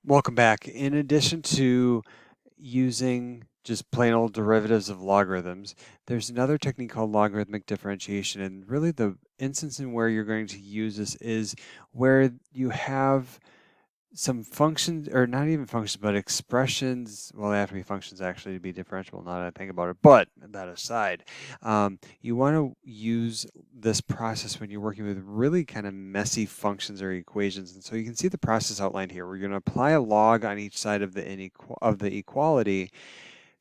Welcome back. In addition to using just plain old derivatives of logarithms, there's another technique called logarithmic differentiation. And really the instance in where you're going to use this is where you have some functions, or not even functions, but expressions. Well, they have to be functions actually to be differentiable, now that I think about it. But that aside, you want to use this process when you're working with really kind of messy functions or equations. And so you can see the process outlined here. We're going to apply a log on each side of the equality,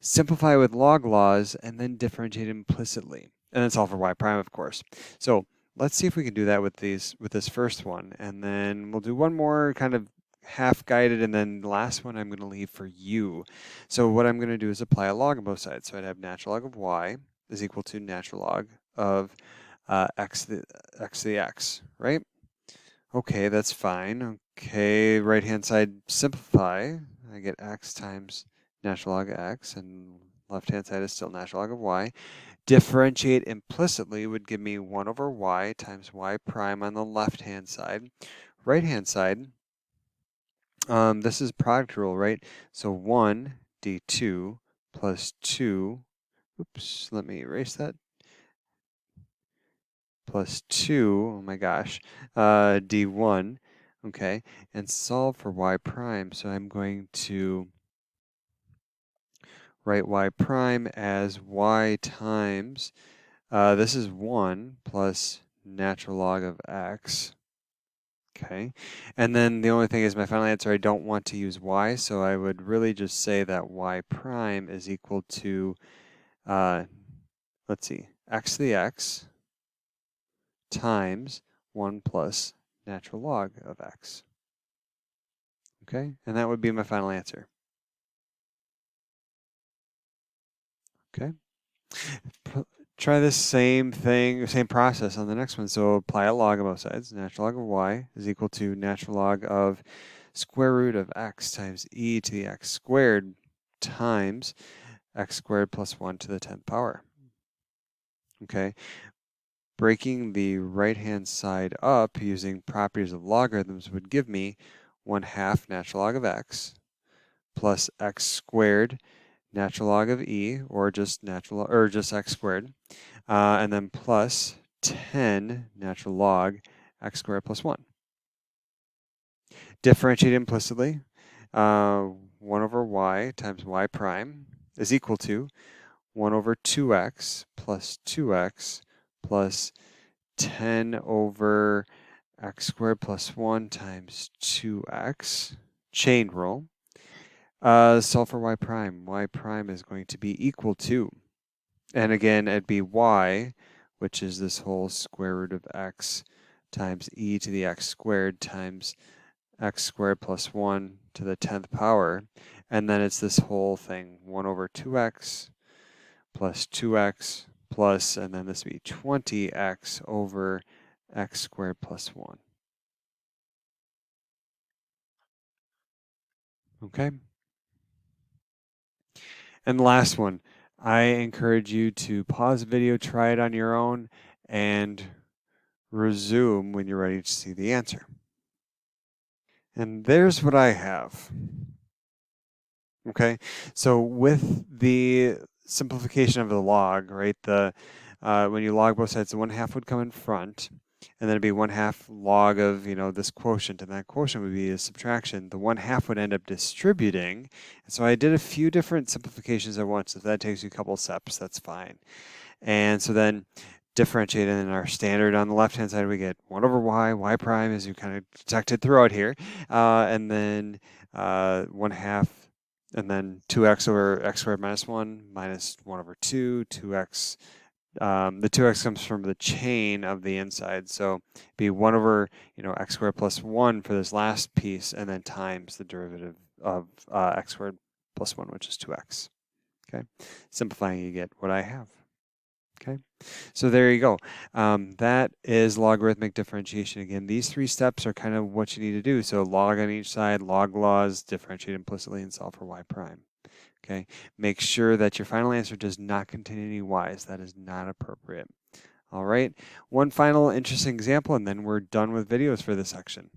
simplify with log laws, and then differentiate implicitly. And then solve for y prime, of course. So let's see if we can do that with this first one. And then we'll do one more kind of half-guided, and then the last one I'm going to leave for you. So what I'm going to do is apply a log on both sides. So I'd have natural log of y is equal to natural log of x to the x, right? Okay, that's fine. Okay, right-hand side simplify. I get x times natural log of x, and left-hand side is still natural log of y. Differentiate implicitly would give me 1 over y times y prime on the left-hand side. Right-hand side, this is product rule, right? So 1 d2 plus 2, oops, let me erase that, plus 2, oh my gosh, d1, okay, and solve for y prime. So I'm going to write y prime as y times, this is 1 plus natural log of x. Okay, and then the only thing is my final answer, I don't want to use y, so I would really just say that y prime is equal to, let's see, x to the x times 1 plus natural log of x. Okay, and that would be my final answer. Okay. Try this same thing, same process on the next one. So apply a log on both sides. Natural log of y is equal to natural log of square root of x times e to the x squared times x squared plus 1 to the 10th power. Okay. Breaking the right-hand side up using properties of logarithms would give me 1/2 natural log of x plus x squared natural log of e, or just x squared, and then plus 10 natural log x squared plus 1. Differentiate implicitly. 1 over y times y prime is equal to 1 over 2x plus 2x plus 10 over x squared plus 1 times 2x. Chain rule. Solve for y prime. Y prime is going to be equal to, and again, it'd be y, which is this whole square root of x times e to the x squared times x squared plus 1 to the 10th power. And then it's this whole thing, 1 over 2x plus 2x plus, and then this would be 20x over x squared plus 1. Okay? And the last one, I encourage you to pause the video, try it on your own, and resume when you're ready to see the answer. And there's what I have. Okay, so with the simplification of the log, right, when you log both sides, the 1/2 would come in front, and then it'd be 1/2 log of, this quotient, and that quotient would be a subtraction. The 1/2 would end up distributing, and so I did a few different simplifications at once. If that takes you a couple steps, that's fine. And so then differentiate, and in our standard on the left-hand side, we get 1 over y prime, as you kind of detected throughout here, and then 1/2, and then 2x over x squared minus 1 minus 1 over 2, 2x. The 2x comes from the chain of the inside, so be 1 over x squared plus 1 for this last piece, and then times the derivative of x squared plus 1, which is 2x. Okay, simplifying, you get what I have. Okay, so there you go. That is logarithmic differentiation. Again, these 3 steps are kind of what you need to do. So log on each side, log laws, differentiate implicitly, and solve for y prime. Okay, make sure that your final answer does not contain any y's. That is not appropriate. All right, one final interesting example, and then we're done with videos for this section.